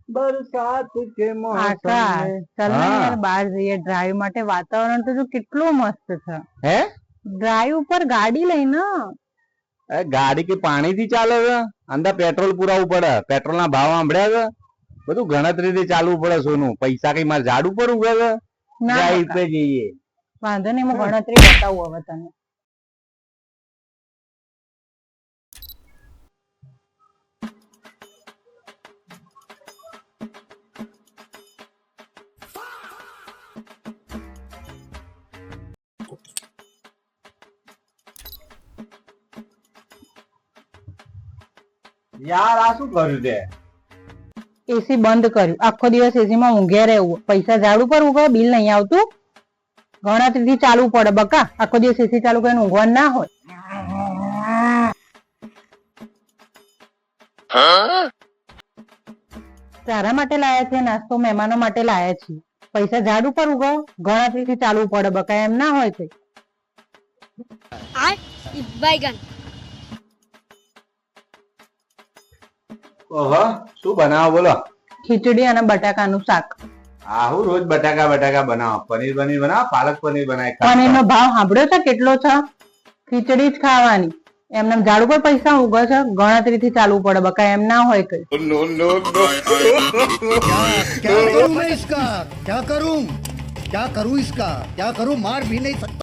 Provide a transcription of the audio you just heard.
बरसात के मौसम આકાશ में ચાલ ને हाँ યાર બહાર જઈએ ડ્રાઈવ માટે વાતાવરણ તો જો કેટલું મસ્ત છે હે ડ્રાઈવ ઉપર ગાડી લઈને ગાડી કે પાણી થી ચાલે છે અંદર પેટ્રોલ પુરાવું પડે પેટ્રોલ ના ભાવ સાંભળ્યા છે બધું ગણતરીથી ચાલવું પડે સોનું પૈસા કઈ મારે ઝાડ ઉપર ઉગે છે ના ડ્રાઈવ બકા. પે જઈએ વાંધો નહીં હું ગણતરી બતાવું હવે તને યાર આ શું કર્યું તે એસી બંધ કર્યું આખો દિવસ એસી માં ઊંઘે રહેવું પૈસા ઝાડ ઉપર ઉગે બિલ નહીં આવતું ગણતરીથી ચાલવું પડે બકા આખો દિવસ એસી ચાલુ કરીને ઊંઘવાનું ના હોય તારા માટે લાયા છે નાસ્તો મહેમાનો માટે લાયા છીએ પૈસા ઝાડ ઉપર ઉગો ગણતરીથી ચાલવું પડે બકા એમ ના હોય કઈ बैगन ઓહો શું બનાવો બોલો ખીચડી અને બટાકાનું શાક આહુ રોજ બટાકા બનાવો પનીર બનાવો પાલક પનીર બનાય પણ એનો ભાવ સાંભળ્યો છે કેટલો છે ખીચડી જ ખાવાની એમને ઝાડ ઉપર પૈસા ઉગે છે ગણતરીથી ચાલવું પડે બકા એમ ના હોય કઈ क्या करूं मैं इसका क्या करूं इसका क्या करूं मार भी नहीं सकता